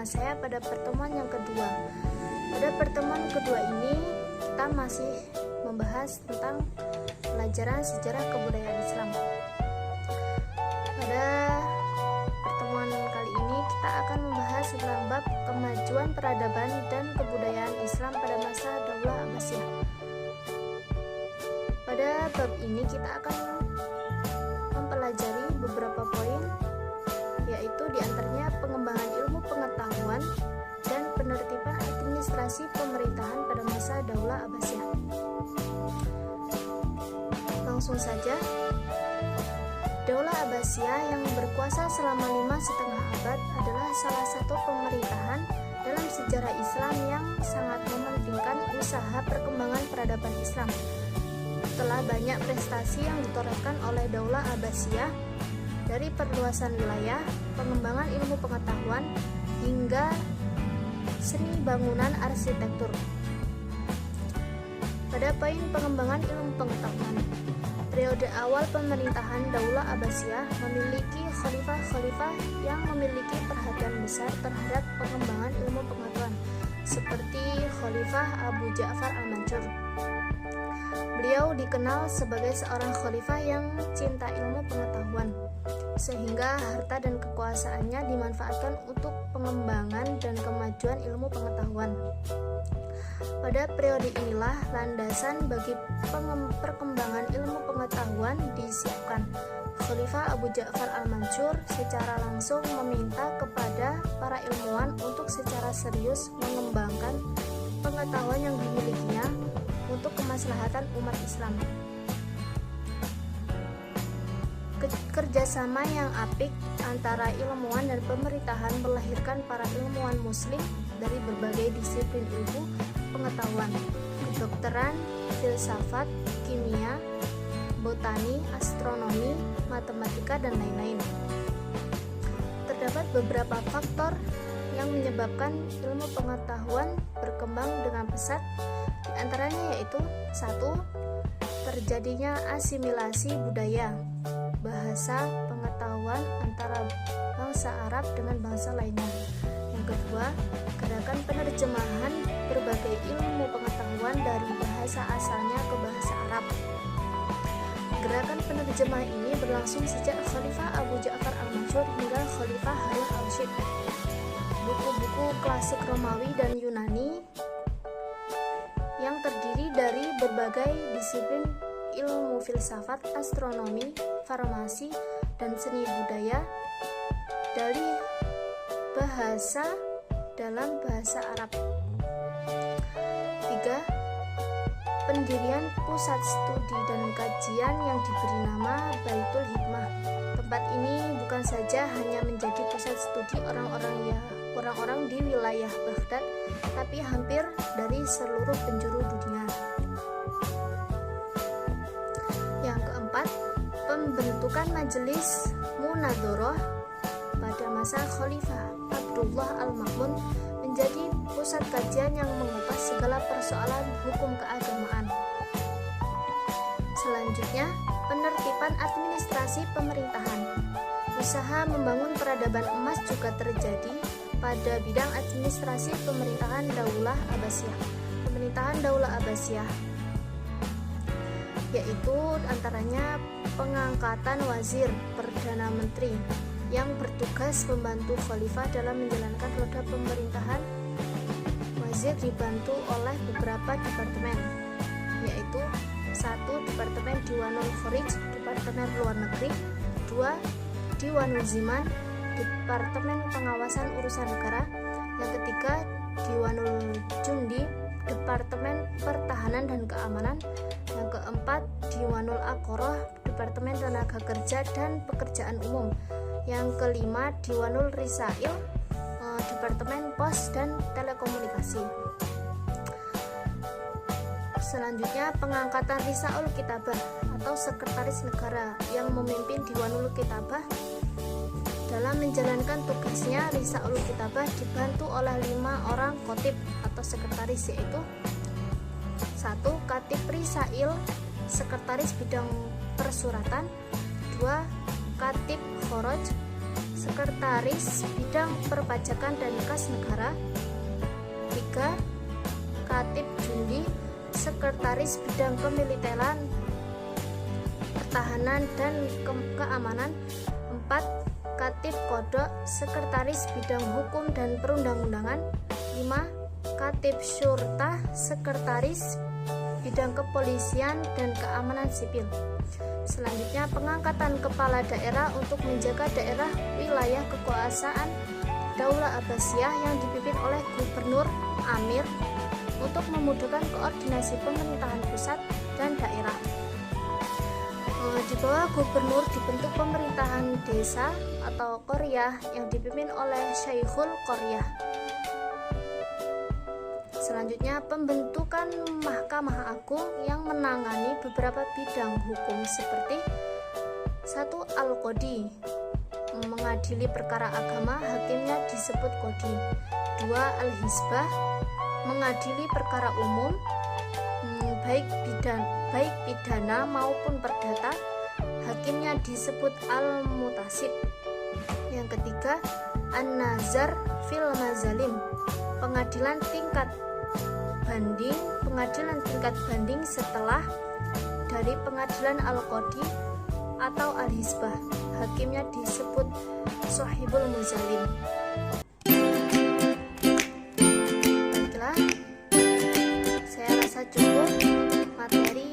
dengan saya pada pertemuan yang kedua. Pada pertemuan kedua ini kita masih membahas tentang pelajaran sejarah kebudayaan Islam. Pada pertemuan kali ini kita akan membahas tentang bab kemajuan peradaban dan kebudayaan Islam pada masa Daulah Abbasiyah. Pada bab ini kita akan mempelajari beberapa poin, yaitu diantaranya pengembangan ilmu pengetahuan dan penertiban administrasi pemerintahan pada masa Daulah Abbasiyah. Langsung saja, Daulah Abbasiyah yang berkuasa selama 5,5 abad adalah salah satu pemerintahan dalam sejarah Islam yang sangat mementingkan usaha perkembangan peradaban Islam. Setelah banyak prestasi yang ditorehkan oleh Daulah Abbasiyah, dari perluasan wilayah, pengembangan ilmu pengetahuan, hingga seni bangunan arsitektur. Pada poin pengembangan ilmu pengetahuan, periode awal pemerintahan Daulah Abbasiyah memiliki khalifah-khalifah yang memiliki perhatian besar terhadap pengembangan ilmu pengetahuan, seperti Khalifah Abu Ja'far al-Mansur. Beliau dikenal sebagai seorang khalifah yang cinta ilmu pengetahuan, sehingga harta dan kekuasaannya dimanfaatkan untuk pengembangan dan kemajuan ilmu pengetahuan. Pada periode inilah landasan bagi perkembangan ilmu pengetahuan disiapkan. Khalifah Abu Ja'far al-Mansur secara langsung meminta kepada para ilmuwan untuk secara serius mengembangkan pengetahuan yang dimilikinya untuk kemaslahatan umat Islam. Kerjasama yang apik antara ilmuwan dan pemerintahan melahirkan para ilmuwan muslim dari berbagai disiplin ilmu pengetahuan, kedokteran, filsafat, kimia, botani, astronomi, matematika, dan lain-lain. Terdapat beberapa faktor yang menyebabkan ilmu pengetahuan berkembang dengan pesat, di antaranya yaitu 1. Terjadinya asimilasi budaya, bahasa, pengetahuan antara bangsa Arab dengan bangsa lainnya. Yang kedua, gerakan penerjemahan berbagai ilmu pengetahuan dari bahasa asalnya ke bahasa Arab. Gerakan penerjemahan ini berlangsung sejak Khalifah Abu Ja'far al-Mansur hingga Khalifah Harun al-Rashid. Buku-buku klasik Romawi dan Yunani yang terdiri dari berbagai disiplin ilmu filsafat, astronomi, farmasi, dan seni budaya dari bahasa dalam bahasa Arab. 3. Pendirian pusat studi dan kajian yang diberi nama Baitul Hikmah. Tempat ini bukan saja hanya menjadi pusat studi orang-orang di wilayah Baghdad, tapi hampir dari seluruh penjuru dunia. Yang keempat, pembentukan majelis munadharah pada masa Khalifah Abdullah al-Ma'mun menjadi pusat kajian yang mengupas segala persoalan hukum keagamaan. Selanjutnya, penertiban administrasi pemerintahan. Usaha membangun peradaban emas juga terjadi pada bidang administrasi pemerintahan Daulah Abbasiyah. Pemerintahan Daulah Abbasiyah yaitu antaranya pengangkatan wazir, perdana menteri yang bertugas membantu khalifah dalam menjalankan roda pemerintahan. Wazir dibantu oleh beberapa departemen, yaitu 1. Departemen Diwanul Kharij, Departemen Luar Negeri. 2. Diwanul Ziman, Departemen Pengawasan Urusan Negara. Yang ketiga, Diwanul Jundi, Departemen Pertahanan dan Keamanan. Yang keempat, Diwanul Aqarah, Departemen Tenaga Kerja dan Pekerjaan Umum. Yang kelima, Diwanul Risail, Departemen Pos dan Telekomunikasi. Selanjutnya, pengangkatan Risaul Kitabah atau Sekretaris Negara yang memimpin Diwanul Kitabah. Dalam menjalankan tugasnya, Risaul Kitabah dibantu oleh 5 orang khatib atau sekretaris, yaitu 1. Katib Risail, sekretaris bidang persuratan. 2. Katib Kharaj, Sekretaris Bidang Perpajakan dan Kas Negara. 3. Katib Jundi, Sekretaris Bidang Kemiliteran, Pertahanan dan Keamanan. 4. Katib Kodok, Sekretaris Bidang Hukum dan Perundang-undangan. 5. Katib Syurta, Sekretaris Bidang Kepolisian dan Keamanan Sipil. Selanjutnya, pengangkatan kepala daerah untuk menjaga daerah wilayah kekuasaan Daulah Abbasiyah yang dipimpin oleh Gubernur Amir untuk memudahkan koordinasi pemerintahan pusat dan daerah. Di bawah gubernur dibentuk pemerintahan desa atau Qaryah yang dipimpin oleh Syekhul Qaryah. Selanjutnya, pembentukan Mahkamah Agung yang menangani beberapa bidang hukum seperti 1. Al-Qodi, mengadili perkara agama, hakimnya disebut Qodi. 2. Al-Hizbah, mengadili perkara umum, baik pidana maupun perdata, hakimnya disebut Al-Mutasib. Yang ketiga, An-Nazar fil Mazalim, pengadilan tingkat banding setelah dari pengadilan Al-Qodi atau Al-Hizbah, hakimnya disebut Sohibul Muzalim. Baiklah, saya rasa cukup materi